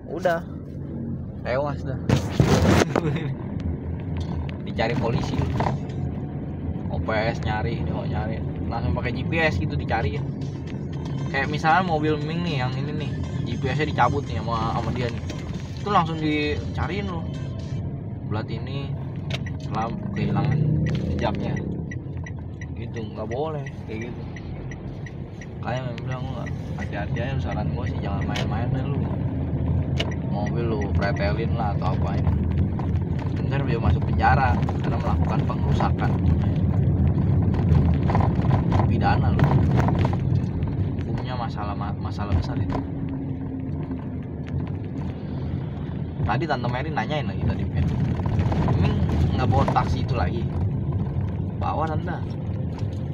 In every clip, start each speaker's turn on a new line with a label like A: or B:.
A: udah tewas dah. Dicari polisi, OPS nyari, langsung pakai GPS gitu dicari ya. Kayak misalnya mobil Ming nih, yang ini nih, GPS-nya dicabut nih sama dia nih, itu langsung dicariin loh. Plat ini telah kehilangan jejaknya, gitu nggak boleh kayak gitu. Kayak bilang nggak, hati-hati aja, saran gue sih jangan main-main deh lu. Mobil lu pretelin lah atau apa ini, ntar dia masuk penjara karena melakukan pengrusakan, pidana lu. Hukumnya masalah besar itu. Tadi Tante Mary nanyain lagi tadi, ini nggak bawa taksi itu lagi? Bawa Tante.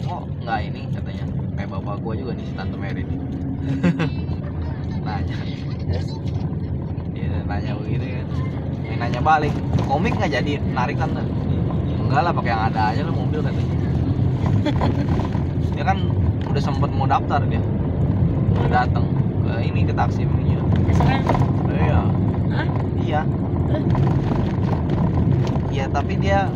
A: Oh nggak, ini katanya kayak bapak gua juga nih si Tante Mary nih. Nanya. Dia nanya begitu kan. Yang nanya balik, komik nggak jadi narik Tante? Enggak lah, pakai yang ada aja lah mobil katanya. Dia kan udah sempet mau daftar, dia udah datang ke ini, ke taksi punya. Iya.
B: Hah?
A: Iya. Iya, tapi dia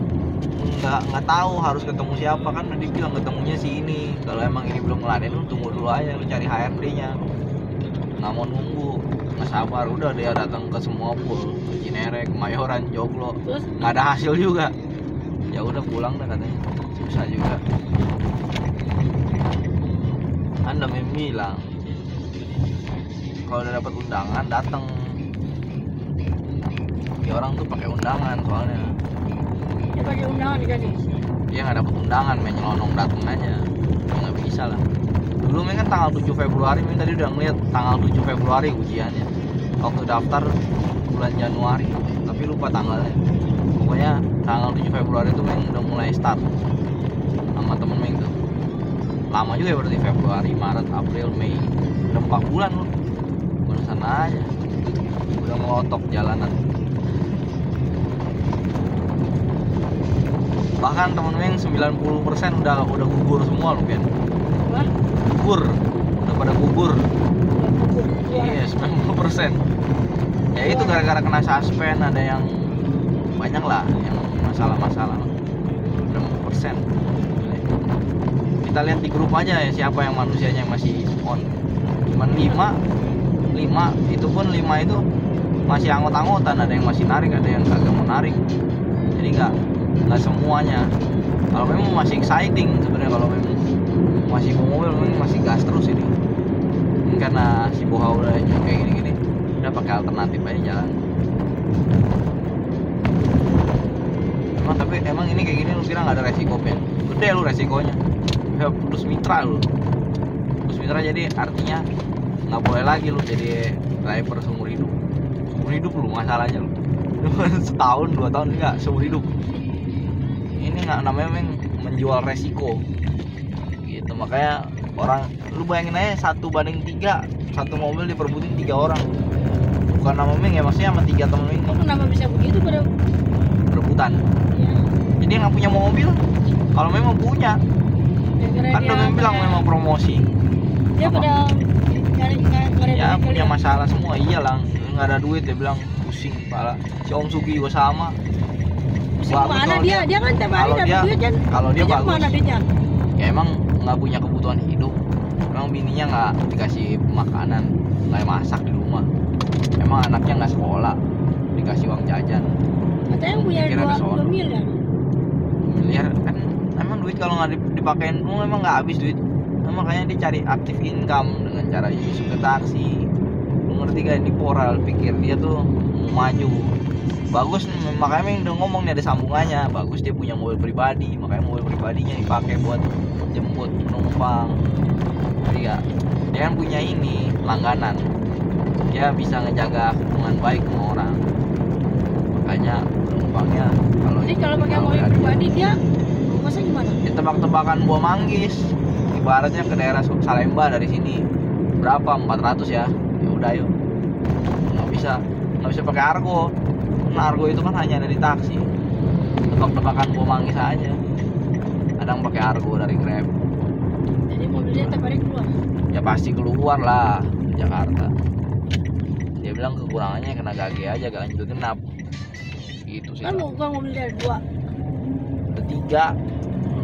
A: nggak tahu harus ketemu siapa, kan udah dibilang ketemunya si ini. Kalau emang ini belum ngeladen, lu tunggu dulu aja, lu cari HRD-nya. Nggak mau nunggu, nggak sabar. Udah dia datang ke semua pul, ke Cinere, Kemayoran, Joglo, nggak ada hasil juga. Ya udah pulang dah katanya, susah juga. Anda bilang kalau udah dapat undangan datang. Ya orang tuh pakai undangan soalnya.
B: Dia pakai undangan dikasih.
A: Dia nggak dapat undangan, main nyelonong dateng aja. Ya nggak bisa lah. Dulu kan tanggal 7 Februari, tadi udah ngeliat tanggal 7 Februari ujiannya. Waktu daftar bulan Januari, tapi lupa tanggalnya. Pokoknya tanggal 7 Februari itu udah mulai start sama temen Meng tuh. Lama juga ya berarti, Februari, Maret, April, Mei. Udah 4 bulan loh. Barusan aja udah ngelotok jalanan. Bahkan temen Meng 90% udah gugur semua loh, Pian. Gugur, udah pada gugur. Iya, 90%. Ya itu gara-gara kena suspend, ada yang banyak lah yang masalah-masalah. 60%. Kita lihat di grup aja ya, siapa yang manusianya yang masih on. Cuman 5 itu pun 5 itu masih anggot-anggotan, ada yang masih narik, ada yang kagak mau narik. Jadi nggak semuanya. Kalau memang masih exciting sebenarnya, kalau memang masih mobil memang masih gas terus ini. Mungkin karena si Boha udah kayak gini-gini, udah pakai alternatif aja jalan. Emang ini kayak gini lu kira nggak ada resiko, Ben? Gede lu resikonya. Ya, putus mitra lu. Putus mitra jadi artinya nggak boleh lagi lu jadi driver seumur hidup. Seumur hidup lu masalahnya lu. Setahun 2 tahun enggak, seumur hidup. Ini nggak namanya menjual resiko. Gitu, makanya orang, lu bayangin aja 1:3, satu mobil diperbutin 3 orang. Bukan nama Meng ya, maksudnya sama 3 temen ini.
B: Kenapa bisa begitu pada
A: berebutan?
B: Ya.
A: Jadi dia nggak punya mobil. Kalau memang punya, kan udah bilang memang promosi.
B: Dia
A: apa?
B: pada
A: Ya punya masalah semua, iyalah, nggak ada duit, dia bilang pusing kepala. Si Om Sugi juga sama.
B: Mana dia kan tiap hari dapat duit kan.
A: Kalau dia bagus.
B: Mana dia?
A: Ya emang nggak punya kebutuhan hidup. Emang bininya nggak dikasih makanan, nggak masak di rumah. Emang anaknya nggak sekolah, dikasih uang jajan.
B: Katanya yang punya 2 miliar.
A: Miliar kan, emang duit kalau nggak dipakein, emang nggak habis duit. Nah, makanya dia cari active income dengan cara masuk ke taksi. Lu ngerti gak? Di moral pikir dia tuh mau maju. Bagus, makanya udah ngomong nih ada sambungannya. Bagus dia punya mobil pribadi, makanya mobil pribadinya dipakai buat jemput penumpang. Jadi ya, dia kan punya ini langganan. Dia bisa ngejaga hubungan baik sama orang. Makanya penumpangnya
B: kalau pakai mobil pribadi dia masa gimana?
A: Ya tebak-tebakan buah manggis. Ibaratnya ke daerah Salemba dari sini berapa, 400 ya. Ya udah yuk. Nggak bisa pakai argo. Karena argo itu kan hanya ada di taksi. Tebak-tebakan buah manggis aja. Kadang pakai argo dari Grab.
B: Jadi mobilnya tiap hari keluar?
A: Ya pasti keluar lah Jakarta. Dia bilang kekurangannya kena gage aja, ganjil genap. Gitu sih.
B: Kan bukan mobilnya 2.
A: Ada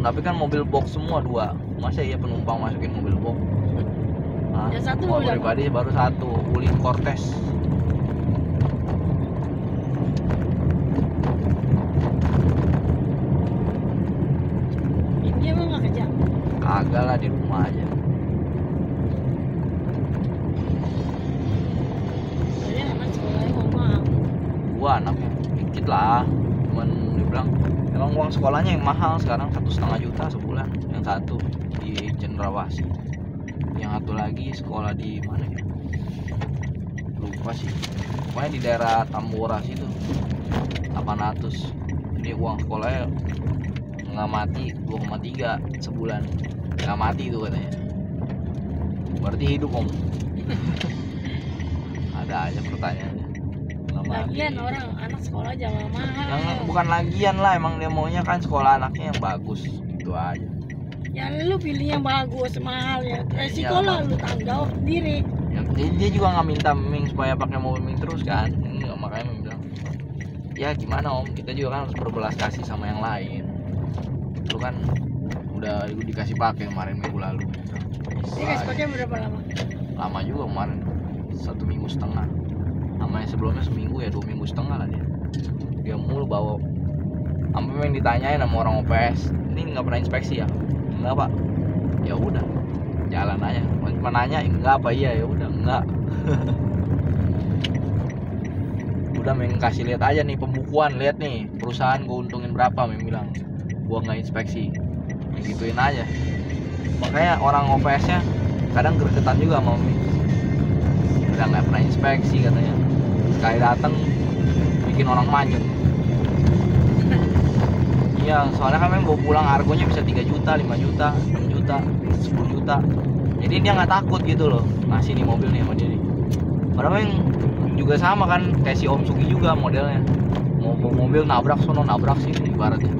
A: 3. Tapi kan mobil box semua 2. Masa iya penumpang masukin mobil box? Hah?
B: Yang satu
A: mobil
B: mobil
A: pribadi baru 1, Wuling Cortez.
B: Dia emang nggak kerja.
A: Kagak lah, di rumah aja.
B: Jadi anak sekolahnya mau mahal.
A: Gua anaknya dikit lah, cuman dibilang emang uang sekolahnya yang mahal sekarang 1,5 juta sebulan. Yang satu di Cendrawasih, yang satu lagi sekolah di mana ya, lupa sih, pokoknya di daerah Tambora situ 800. Jadi uang sekolahnya nggak mati 2,3 sebulan, nggak mati itu katanya. Berarti hidup om. Ada aja pertanyaannya. Nggak mati.
B: Lagian orang anak sekolah jangan mahal.
A: Yang bukan lagian lah, emang dia maunya kan sekolah anaknya yang bagus, itu aja.
B: Ya lu pilih yang bagus, mahal ya. Resiko
A: Iya,
B: lah lu tanggung sendiri.
A: Ya, dia juga nggak minta Ming supaya pakai mobil Ming terus kan. Enggak, makanya Ming bilang, ya gimana om, kita juga kan harus berbelas kasih sama yang lain. Lu kan udah dikasih pakai kemarin minggu lalu.
B: Dia kasih pakai berapa lama?
A: Lama juga kemarin, 1,5 minggu. Namanya sebelumnya seminggu ya, 2 minggu setengah lah dia. Dia mulu bawa. Sampai yang ditanyain sama orang OPS, ini nggak pernah inspeksi ya? Enggak pak. Ya udah, jalan aja. Cuma nanya enggak apa iya, ya udah enggak. Udah Meng kasih lihat aja nih pembukuan, lihat nih perusahaan gue untungin berapa, Meng bilang. Gua nggak inspeksi, ya gituin aja. Makanya orang OPS-nya kadang gregetan juga sama Meng. Udah nggak pernah inspeksi katanya. Sekali datang bikin orang manjat. Iya, soalnya kan Meng bawa pulang argonya bisa 3 juta, 5 juta, 6 juta, 10 juta. Jadi dia nggak takut gitu loh ngasih nih mobil nih sama dia nih. Padahal Meng juga sama kan kayak si Om Sugi juga modelnya. Mau bawa mobil nabrak sono nabrak sini ibaratnya.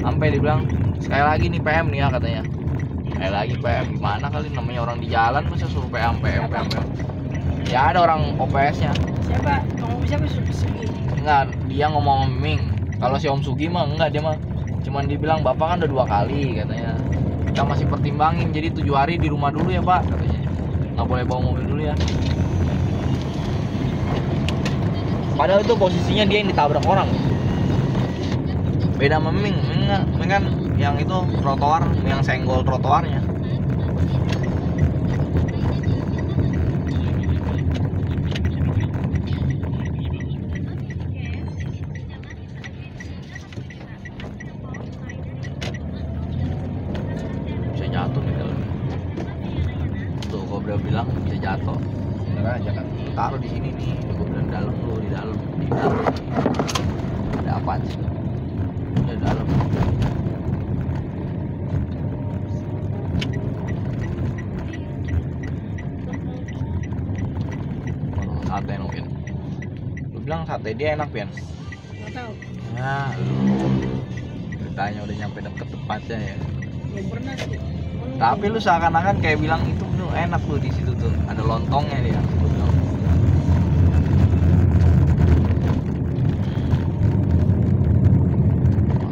A: Sampai dibilang sekali lagi nih PM nih ya katanya. Sekali lagi PM, gimana kali namanya orang di jalan masa suruh PM. Ya ada orang OPS-nya.
B: Siapa? Ngomong siapa Sugi?
A: Enggak, dia ngomong Ming. Kalau si Om Sugi mah enggak, dia mah cuman dibilang bapak kan udah 2 kali katanya. Kita masih pertimbangin, jadi 7 hari di rumah dulu ya pak katanya. Nggak boleh bawa mobil dulu ya. Padahal itu posisinya dia yang ditabrak orang. Beda sama Ming kan yang itu trotoar, yang senggol trotoarnya. Bisa jatuh nih kalau tuh kau udah bilang bisa jatuh. Beneran aja kan, taruh di sini nih, gue bilang dalam lu, di dalam. Ada apaan sih? Di dalam. Sate mungkin. Lu bilang sate dia enak Pian?
B: Nggak tahu.
A: Ya lu ceritanya udah nyampe deket tempatnya ya.
B: Belum pernah sih.
A: Tapi lu seakan-akan kayak bilang itu tuh enak tuh di situ tuh. Ada lontongnya dia. Lu bilang.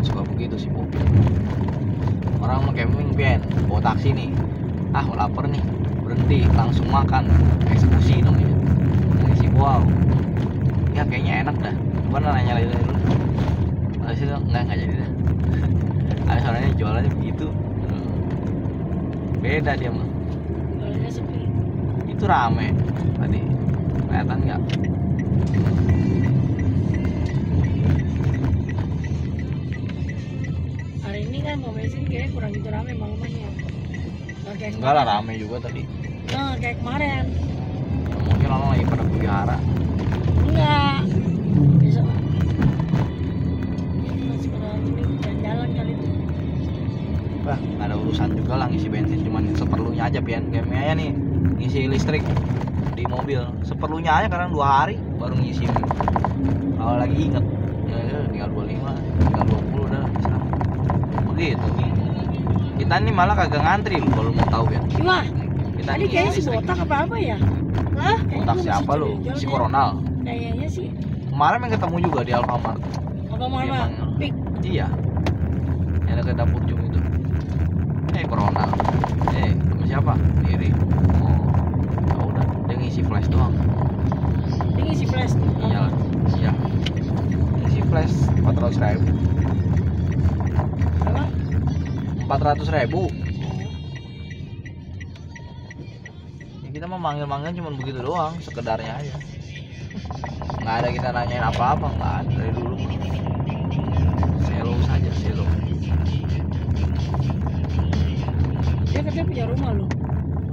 A: Suka begitu sih Bu. Orang mau camping Pian, bawa taksi nih. Ah lapar nih, berhenti langsung makan, eksekusi namanya. Isi wow, ya kayaknya enak dah. Gimana nanya lagi dulu? Habis itu nggak jadi dah. Ada soalnya jualannya begitu. Beda dia mah.
B: Jualannya sepi.
A: Itu rame tadi. Kelihatan nggak?
B: Hari ini kan mau mesin kayaknya kurang gitu rame malamnya. Nggak kayak
A: Enggak lah, rame juga tadi.
B: Nah, kayak kemarin.
A: Mungkin orang lagi pada pelihara.
B: Enggak. Bisa. Masih pada ini jalan-jalan kali itu.
A: Bah, nggak ada urusan juga lah ngisi bensin, cuman seperlunya aja Pian. Kayak Maya nih ngisi listrik di mobil seperlunya aja, kadang 2 hari baru ngisi. Kalau lagi inget ya tinggal 25, tinggal 20 udah bisa. Begitu nih. Kita nih malah kagak ngantri loh kalau mau tahu ya.
B: Wah,
A: Kita
B: tadi
A: nih
B: kayaknya si
A: listrik.
B: botak apa ya? Hah?
A: Otak siapa lu? Si Coronal.
B: Kayaknya sih.
A: Kemarin yang ketemu juga di Alfamart.
B: Apa mama? Pik.
A: Iya. Yang dekat dapur Jum itu. Coronal. Sama siapa? Diri. Oh. Ya udah, dia ngisi flash doang.
B: Dia ngisi flash.
A: Iya. Iya. Ngisi flash 400.000.
B: Berapa?
A: 400.000. Ya, kita mah manggil-manggil cuma begitu doang, sekedarnya aja. Nggak ada kita nanyain apa-apa, nggak ada dari dulu. Selo saja, selo.
B: Dia katanya punya rumah loh.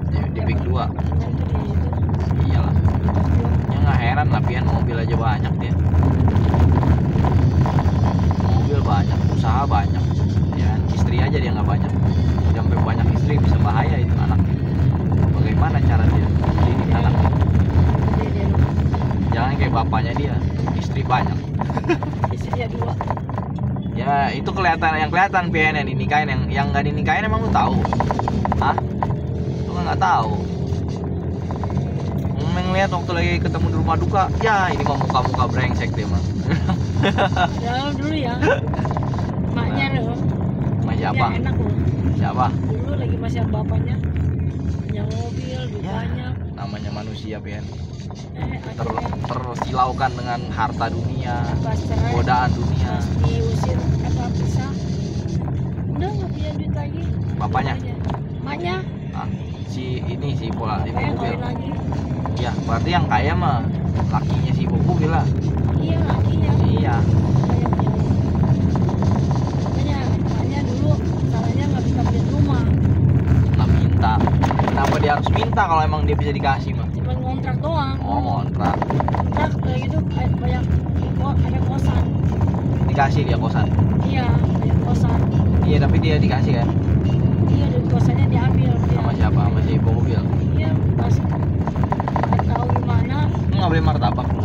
A: Ya, di Big 2.
B: Yang tuh di itu.
A: Iyalah. Ya nggak heran lah, pian mobil aja banyak dia. Mobil banyak, usaha banyak. Ya, istri aja dia nggak banyak. Sampai banyak istri bisa bahaya itu anak. Bagaimana cara dia didik anak?
B: Dia
A: Jangan kayak bapaknya dia, istri banyak.
B: istrinya 2.
A: Ya itu yang kelihatan pian yang dinikahin, yang nggak dinikahin emang lu tahu? Hah? Lu kan nggak tahu. Ngeliat waktu lagi ketemu di rumah duka, ya ini mah muka-muka brengsek dia mah.
B: Ya dulu ya. Maknya loh.
A: Sama siapa?
B: Ya, enak loh.
A: Siapa?
B: Dulu lagi masih sama bapaknya. Punya mobil, duit
A: Ya,
B: banyak.
A: namanya manusia pian.
B: Akhirnya
A: Tersilaukan dengan harta dunia,
B: pas cerai,
A: godaan dunia.
B: pas diusir apa pisah, udah nggak punya duit lagi.
A: Bapaknya?
B: Maknya
A: Ah, si pola ibu
B: kayak
A: mobil.
B: kawin lagi.
A: Ya berarti yang kaya mah lakinya si ibu mobil lah.
B: Iya lakinya.
A: Iya.
B: Kayak punya rumah. Makanya dulu salahnya nggak bisa beli rumah,
A: Nggak minta. Kenapa dia harus minta kalau emang dia bisa dikasih mah?
B: cuma ngontrak doang.
A: Oh kontrak.
B: Ngontrak kayak gitu kayak banyak ada kosan.
A: Dikasih dia kosan.
B: Iya ada kosan.
A: Iya tapi dia dikasih kan.
B: Iya dari kosannya diambil. Dia.
A: Sama siapa? Sama si ibu mobil.
B: Iya pas nggak tahu gimana.
A: Lu nggak beli martabak lu.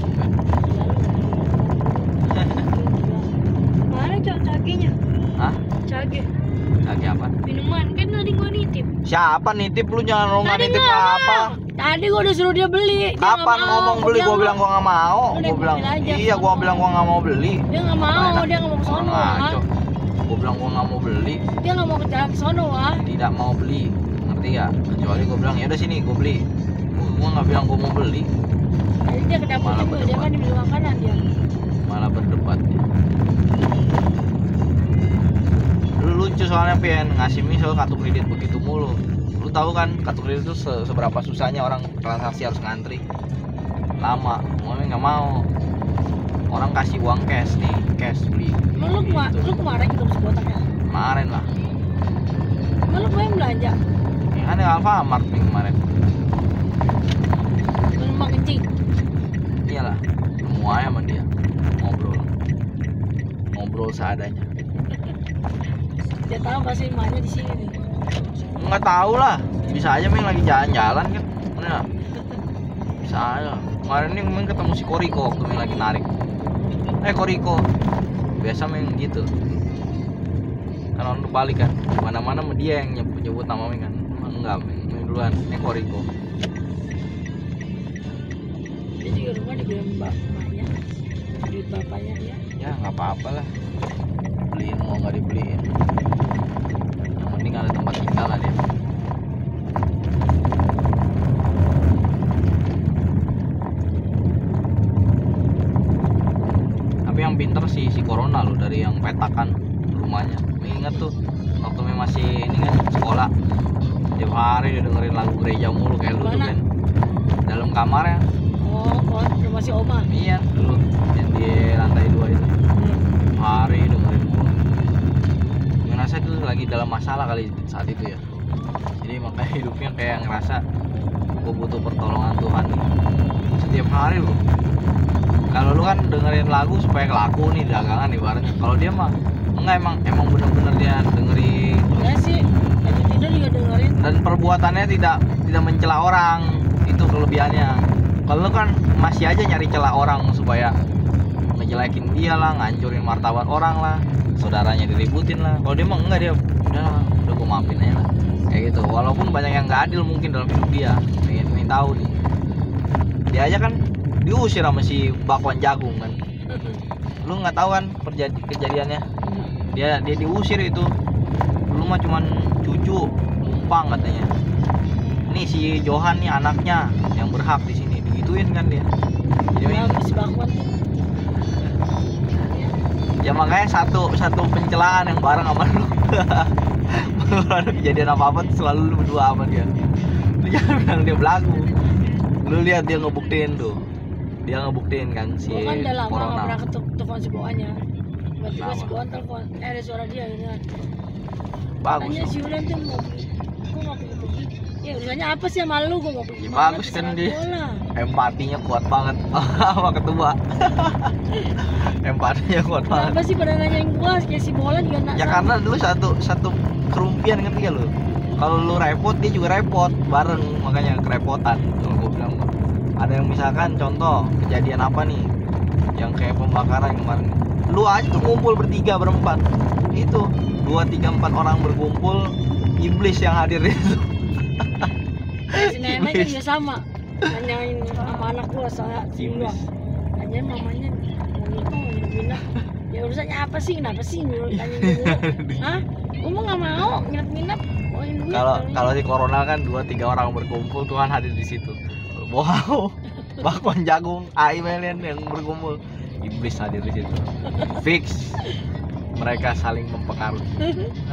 B: Mana caginya?
A: Hah?
B: Cage.
A: Lagi apa?
B: Minuman kan tadi gua nitip.
A: Siapa nitip lu, jangan lu nggak
B: Tadi
A: nitip
B: nggak
A: apa?
B: mau. Tadi gua udah suruh dia beli. Dia nggak
A: Kapan
B: mau.
A: ngomong beli? Gua bilang gua nggak mau.
B: Udah,
A: Gua bilang
B: ambil aja,
A: iya, gua
B: sono.
A: bilang gua nggak mau beli.
B: Dia nggak mau.
A: Enak.
B: Dia nggak mau ke sono.
A: Ngaco.
B: Wah.
A: Gua bilang gua nggak mau beli,
B: Dia nggak mau ke jalan ke sono wah.
A: tidak mau beli, ngerti ya? Kecuali gua bilang ya udah sini gua beli. Gua nggak bilang gua mau beli,
B: Tadi dia ke dapur
A: Malah
B: juga. Dia kan dibeli makanan dia.
A: malah berdebat. Lu lucu soalnya pian ngasih misal kartu kredit begitu mulu. Lu tahu kan kartu kredit itu seberapa susahnya orang transaksi harus ngantri lama. Mami nggak mau. Orang kasih uang cash nih, cash beli.
B: Emang lu kemarin ketemu sekotaknya?
A: Kemarin lah.
B: Emang lu kemarin belanja?
A: Yang ada Alfamart nih kemarin.
B: Memang kencing.
A: Iyalah, semuanya sama dia ngobrol seadanya.
B: Dia tahu pasti emaknya di sini nih.
A: Nggak tahu lah, bisa aja Ming lagi jalan-jalan kan, bener? Bisa aja. Kemarin nih Ming ketemu si Koriko waktu Ming lagi narik. Koriko, biasa Ming gitu. Kan orang balik kan, mana-mana sama dia yang nyebut nama Ming kan. Emang enggak, Ming duluan. Koriko.
B: Dia juga rumah dibeli bapaknya, duit bapaknya dia.
A: Ya nggak apa-apa lah, beliin mau nggak dibeliin, yang penting ada tempat tinggal lah dia. Tapi yang pinter si Corona loh, dari yang petakan rumahnya. Ingat tuh waktu masih ini kan sekolah, tiap hari dia dengerin lagu gereja mulu kayak lu tuh
B: Mana?
A: kan, dalam kamarnya.
B: Oh, rumah si Oma.
A: Iya dulu yang di lantai 2 itu. Hari dengerin mulu. Ngerasa itu lagi dalam masalah kali saat itu ya. Jadi makanya hidupnya kayak ngerasa gue butuh pertolongan Tuhan nih. Setiap hari loh. Kalau lu kan dengerin lagu supaya kelaku nih dagangan ibaratnya. Kalau dia mah enggak, emang bener-bener dia dengerin.
B: Ya sih, lagi tidur juga dengerin.
A: Dan perbuatannya tidak mencela orang. Itu kelebihannya. Kalau lu kan masih aja nyari celah orang supaya ngejelekin dia lah, ngancurin martabat orang lah, saudaranya diributin lah. Kalau dia mah enggak, dia udah gua maafin aja lah kayak gitu. Walaupun banyak yang nggak adil mungkin dalam hidup dia, pengen tahu nih dia aja kan diusir sama si bakwan jagung kan. Lu nggak tahu kan kejadiannya? Dia diusir itu. Lu mah cuman cucu numpang katanya. Ini si Johan nih anaknya yang berhak di sini, digituin kan dia. Jadi
B: si bakwan tuh.
A: Ya makanya satu pencelaan yang bareng sama lu. Ada kejadian apa-apa selalu lu berdua sama dia. Lu jangan bilang dia belagu. Lu lihat dia ngebuktiin tuh. Dia ngebuktiin kan si
B: Gua kan udah lama
A: Corona.
B: nggak pernah telepon si Boannya. Tiba-tiba si Boan telepon, ada suara dia gitu kan.
A: Bagus.
B: Tanya si Ulan tuh mau pergi, gua nggak pergi. Ya urusannya apa sih sama lu, gua mau pergi.
A: Ya,
B: Mana,
A: bagus kan
B: terserah
A: dia.
B: gua lah.
A: Empatinya kuat banget sama ketua. Empatinya kuat banget.
B: Kenapa sih pada nanyain gua, kayak si Bola juga nak.
A: Ya karena dulu satu kerumpian ngerti gak lu? Kalau lu repot dia juga repot bareng, makanya kerepotan. Kalau gua bilang ada yang misalkan contoh kejadian apa nih yang kayak pembakaran kemarin, lu aja tuh ngumpul bertiga berempat, itu 2, 3, 4 orang berkumpul, iblis yang hadir itu.
B: Si nenek kan juga sama, nanyain sama anak gua soal si Ulan.
A: Iblis.
B: Nanyain mamanya mau nikah mau nginep. Ya urusannya apa sih, kenapa sih nanyain dulu? Hah? Gua mah nggak mau nginep-nginep.
A: Kalau di Corona kan 2, 3 orang berkumpul, Tuhan hadir di situ. Wow, bakwan jagung, Melian yang berkumpul, iblis hadir di situ. Fix, mereka saling mempengaruhi.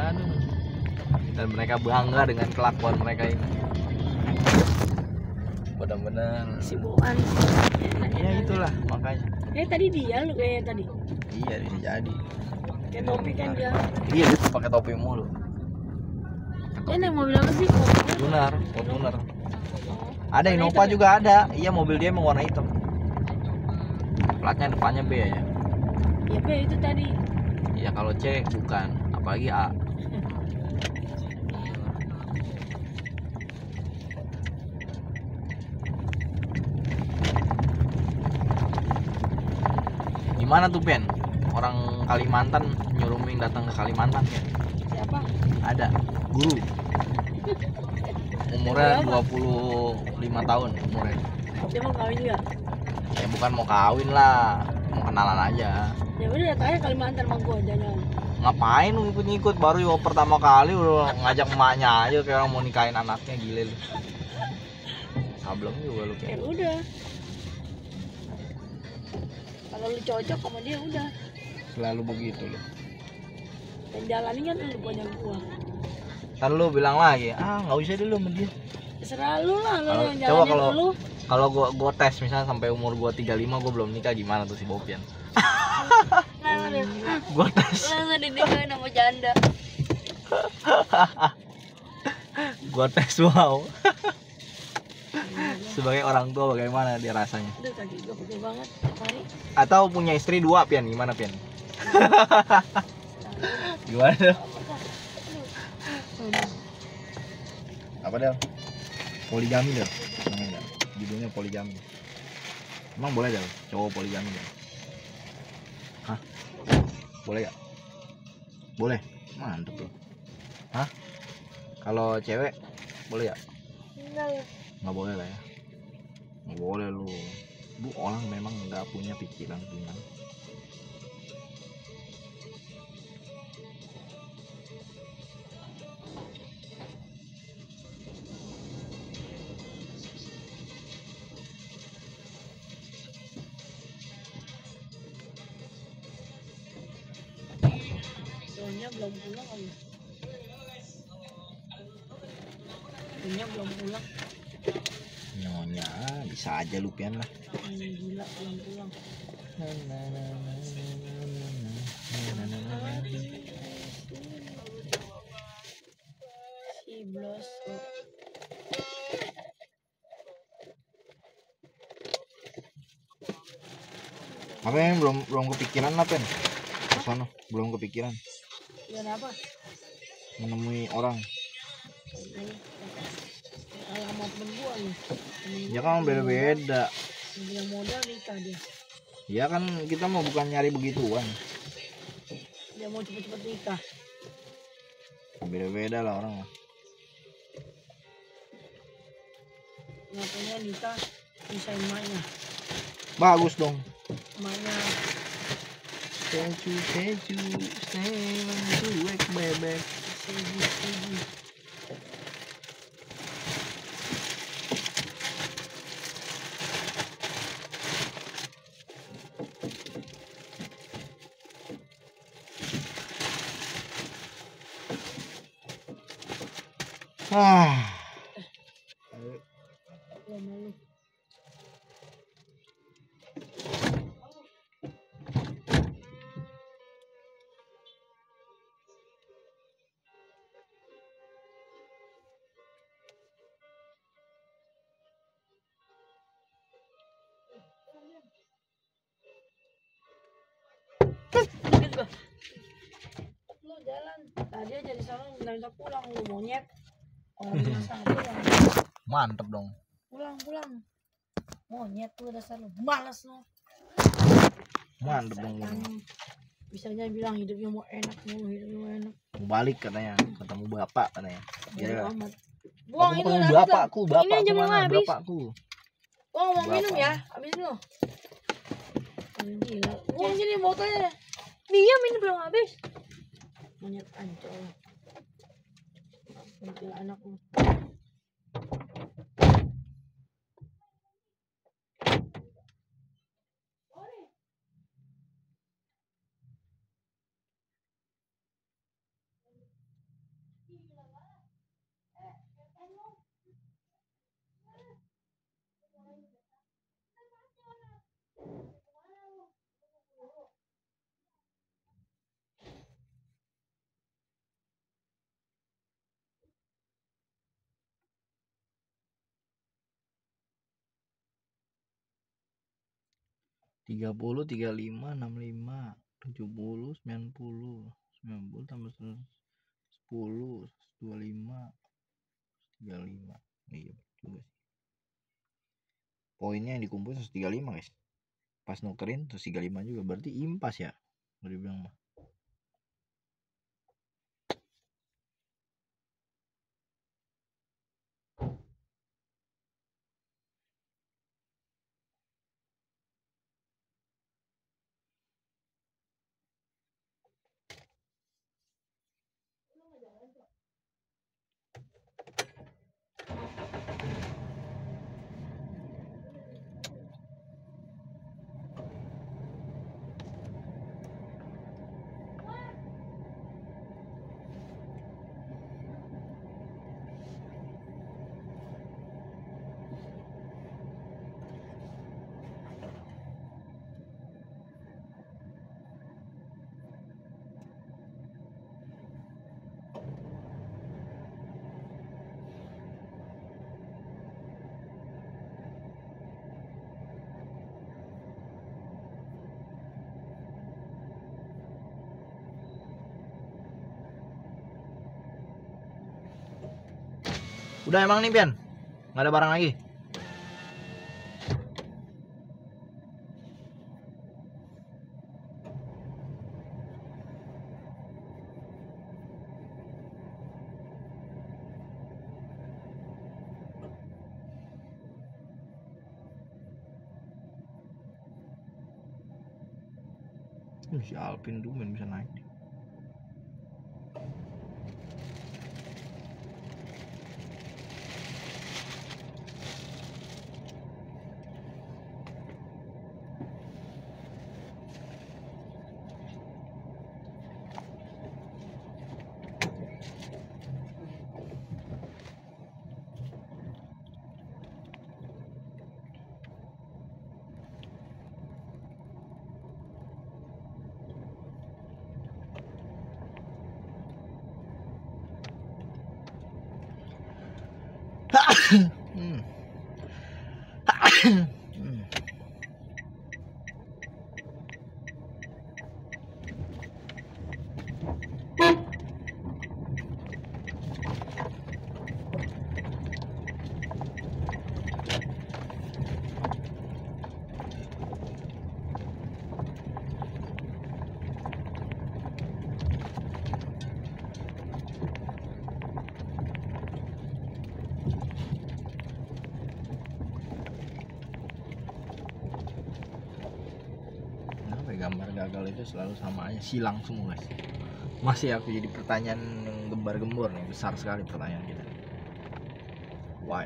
A: Aduh. Dan mereka bangga dengan kelakuan mereka ini. Benar-benar.
B: Si Boan.
A: Ya itulah makanya.
B: Tadi dia lu kayaknya tadi.
A: Iya bisa jadi.
B: Kayak topi kan dia.
A: Iya dia pakai topi mulu.
B: Dia naik mobil apa sih?
A: Fortuner. Ada Innova juga ada. Iya mobil dia emang warna hitam. Platnya depannya B ya.
B: Iya B itu tadi.
A: Iya kalau C bukan, apalagi A. Gimana tuh Pen? Orang Kalimantan nyuruh Ming datang ke Kalimantan ya?
B: Siapa?
A: Ada guru. Umurnya 25 tahun umurnya.
B: Dia mau kawin juga.
A: Ya bukan mau kawin lah, mau kenalan aja.
B: Ya udah datang aja Kalimantan sama gua jalan.
A: Ngapain lu ikut-ikut, baru juga pertama kali udah ngajak emaknya aja kayak orang mau nikahin anaknya, gile lu. Sableng juga lu
B: Ya
A: kayak.
B: udah. Kalau lu cocok sama dia udah.
A: Selalu begitu lu.
B: Dan jalanin kan lu punya gua.
A: Ntar lu bilang lagi, nggak usah dulu sama dia.
B: Terserah lu lah, lu yang
A: Coba
B: jalanin lu.
A: kalau gua tes misalnya sampai umur gua 35 gua belum nikah, gimana tuh si Bopian? Gua tes.
B: Langsung dinikahin sama janda.
A: Gua tes, wow. Sebagai orang tua bagaimana dia rasanya?
B: Aduh kaki gua pegel banget tiap hari.
A: Atau punya istri 2 Pian, gimana Pian? Gimana Del? Apa Del? Poligami Del? Namanya Del? Judulnya poligami. Emang boleh Del? Cowok poligami Del? Hah? Boleh gak? Boleh? Mantep loh. Hah? Kalau cewek boleh gak? Nggak boleh lah ya. Nggak boleh lu. Bu orang memang nggak punya pikiran gimana.
B: Soalnya belum pulang kali. Soalnya belum pulang.
A: Nyonya bisa aja lu Pian lah.
B: Gila belum pulang. Si Blos.
A: Apa yang belum kepikiran lah Pian? Sono belum kepikiran
B: Dan apa?
A: menemui orang.
B: Kalau sama temen gua nih.
A: Ya kan beda-beda.
B: Yang modal nikah dia.
A: Ya kan kita mau bukan nyari begituan.
B: Dia mau cepet-cepet nikah.
A: Beda-beda lah orang.
B: Ngapainnya nikah Bisa emaknya.
A: Bagus dong.
B: Emaknya.
A: Statue, stay to wake baby.
B: Setuju. Malu. 'Gitu. Lu jalan. Tadi aja di sana minta pulang lu monyet. Orang biasa pulang.
A: Mantep dong.
B: Pulang. Monyet tuh dasar lu. Malas lu.
A: Mantep dong.
B: Bisanya bilang hidupnya mau enak.
A: Mau balik katanya, ketemu bapak katanya.
B: Ya.
A: Buang itu bapakku.
B: Ini aja belum
A: mana?
B: habis.
A: Bapakku.
B: Oh, mau minum ya? Habis lu. Gila. Buang sini botolnya. Dia minum belum habis. Monyet ancol. Gila anakmu.
A: Tiga puluh, 35, 65, 70, 90 tambah 10, 25, 35. Iya juga sih. Poinnya yang dikumpul 135 guys. Pas nukerin 135 juga, berarti impas ya. Udah bilang mah. Udah emang nih Pian? Nggak ada barang lagi? Si Alvin tuh bisa naik. gambar gagal itu selalu sama aja, silang semua guys. Masih aku jadi pertanyaan yang gembar-gembor nih, besar sekali pertanyaan kita. Why?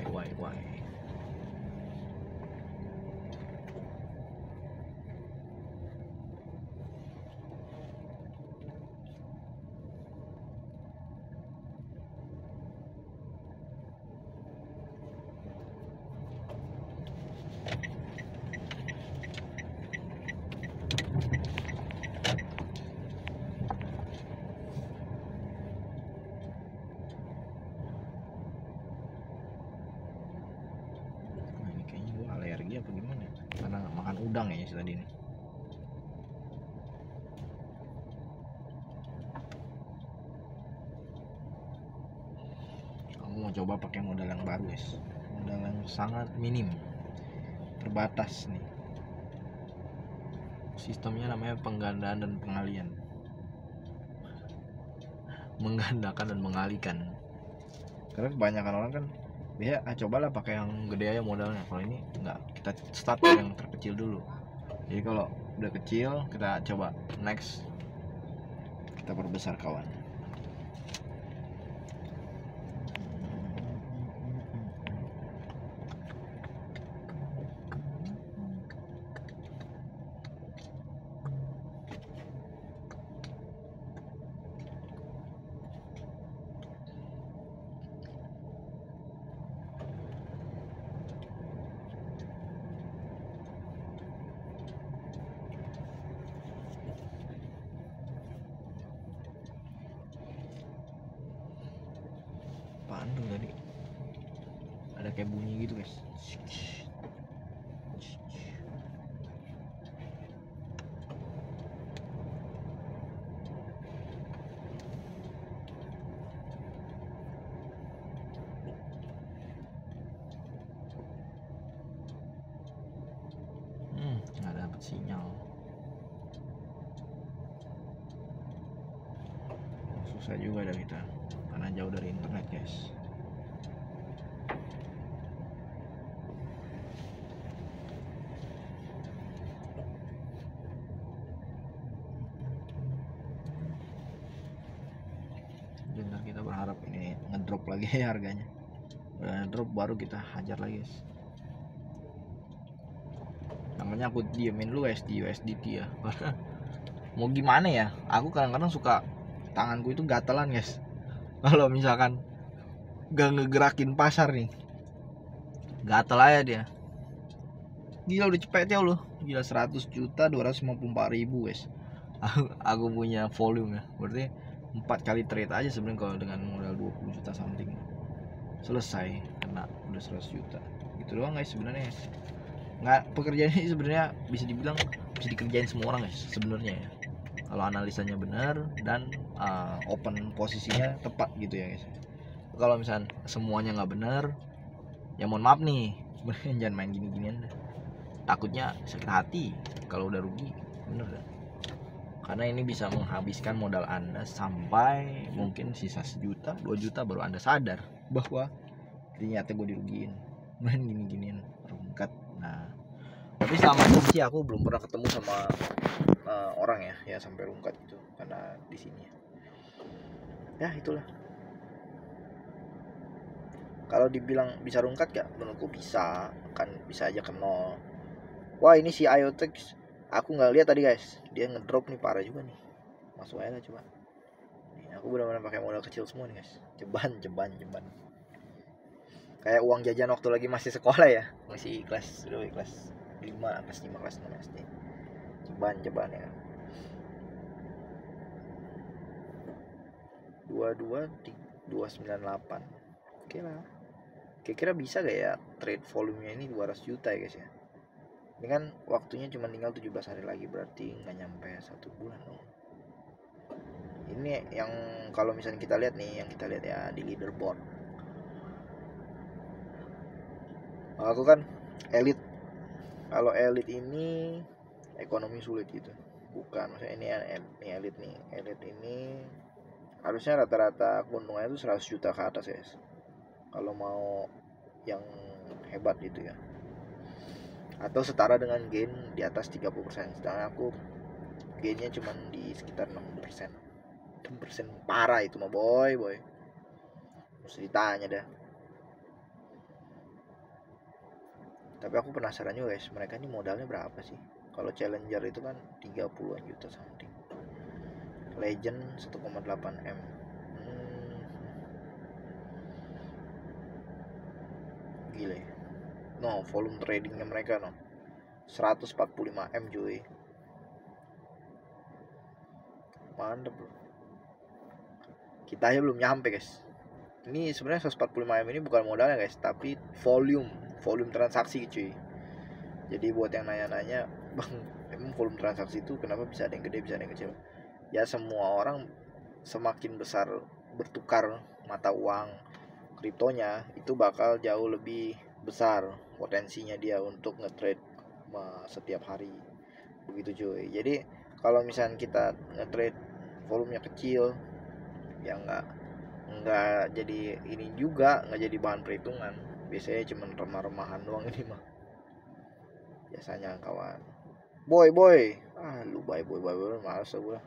A: Alergi apa gimana ya? Karena makan udang ya tadi ini. Aku mau coba pakai modal yang baru guys, modal yang sangat minim, terbatas nih. Sistemnya namanya penggandaan dan pengalian, menggandakan dan mengalihkan. Karena kebanyakan orang kan biasa cobalah pakai yang gede aja modalnya. Kalau ini enggak, kita start dari yang terkecil dulu. Jadi kalau udah kecil kita coba next, kita perbesar kawan. Apaan tuh tadi? Ada kayak bunyi gitu guys. Nggak dapet sinyal. Susah juga dah kita, karena jauh dari internet guys. Bentar, kita berharap ini ngedrop lagi harganya. Udah ngedrop baru kita hajar lagi guys. Namanya aku diemin lu guys di USDT ya. Mau gimana ya, aku kadang-kadang suka tanganku itu gatelan guys kalau misalkan gak ngegerakin pasar nih, gatel aja dia. Gila udah cepet ya loh, gila 100.254.000 guys. Aku punya volume ya, berarti 4 kali trade aja sebenarnya kalau dengan modal 20 juta something. Selesai kena udah 100 juta gitu doang guys sebenarnya. Nggak, pekerjaan ini sebenarnya bisa dibilang bisa dikerjain semua orang guys sebenarnya ya, kalau analisanya benar dan open posisinya tepat gitu ya guys. Kalau misalnya semuanya nggak benar ya mohon maaf nih, jangan main gini-ginian deh. Takutnya sakit hati kalau udah rugi, bener dah. Karena ini bisa menghabiskan modal Anda sampai mungkin sisa 1 juta, 2 juta baru Anda sadar bahwa ternyata gue dirugiin main gini-ginian rungkat. Nah, tapi selama ini sih aku belum pernah ketemu sama orang ya sampai rungkat gitu, karena di sini ya itulah. Kalau dibilang bisa rungkat gak? Menurutku bisa, kan bisa aja ke nol. Wah ini si Iotex, aku nggak lihat tadi guys, dia ngedrop nih parah juga nih. Masuk aja coba. Nih, aku benar-benar pakai modal kecil semua nih guys. Ceban. Kayak uang jajan waktu lagi masih sekolah ya, masih kelas 5, kelas 5, kelas 6 SD. Ceban ya. 298. Oke lah. Kira-kira bisa gak ya trade volumenya ini 200 juta ya guys ya. Ini kan waktunya cuma tinggal 17 hari lagi, berarti nggak nyampe 1 bulan dong. Ini yang kalau misalnya kita lihat nih, yang kita lihat ya di leaderboard. Aku kan elit. Kalau elit ini ekonomi sulit gitu. Bukan, maksudnya ini elit nih. Elit ini harusnya rata-rata keuntungannya itu 100 juta ke atas guys. Kalau mau yang hebat gitu ya. Atau setara dengan gain di atas 30%. Sedangkan aku
C: gainnya cuma di sekitar 6%. 6% parah itu mah boy. Mesti ditanya dah. Tapi aku penasaran juga guys, mereka ini modalnya berapa sih? Kalau Challenger itu kan 30-an juta something. Legend 1,8 M. Gile. No, volume tradingnya mereka no 145 M cuy. Mantep bro. Kita aja belum nyampe guys. Ini sebenarnya 145 M ini bukan modalnya guys, tapi volume transaksi cuy. Jadi buat yang nanya-nanya, bang, emang volume transaksi itu kenapa bisa ada yang gede, bisa ada yang kecil? Ya semua orang semakin besar bertukar mata uang kriptonya, itu bakal jauh lebih besar potensinya dia untuk nge-trade setiap hari. Begitu cuy. Jadi kalau misalnya kita nge-trade volumenya kecil, ya nggak jadi ini juga, nggak jadi bahan perhitungan. Biasanya cuma remah-remahan doang ini mah biasanya kawan. Boy lu boy males gue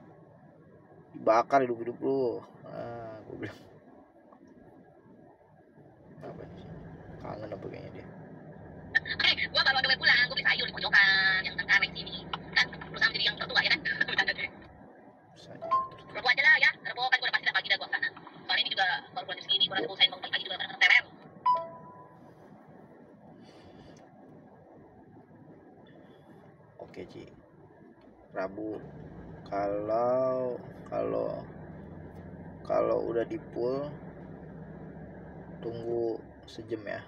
C: dibakar hidup lu. Gue bilang apa sih, kangen apa kayaknya dia.
D: Gua kalau udah pulang gue beli sayur di pojokan yang tengah sini kan, berusaha menjadi yang tertua ya kan. Bercanda deh. Gua aja lah ya, karena kan gue udah pasti dah pagi dah gua sana. Soalnya ini juga baru bulan segini, gua udah usahain bangun pagi juga karena terer.
C: Oke Ci, Rabu kalau udah di pool tunggu sejam ya.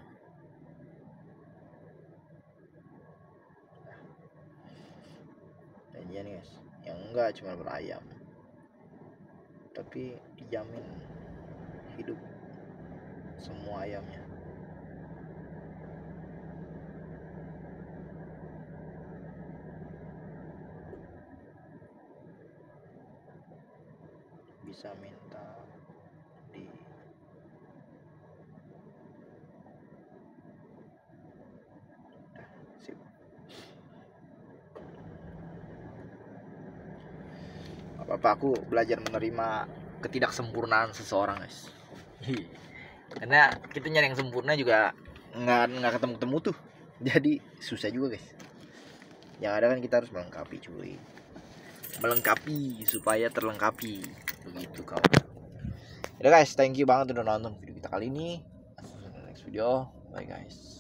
C: Janjian guys, yang enggak cuma berayam, tapi dijamin hidup semua ayamnya. Bisa minta di sip. Apa aku belajar menerima ketidaksempurnaan seseorang guys. Karena kita nyari yang sempurna juga nggak ketemu tuh, jadi susah juga guys. Yang ada kan kita harus melengkapi supaya terlengkapi, begitu kawan. Udah guys, thank you banget udah nonton video kita kali ini. Next video, bye guys.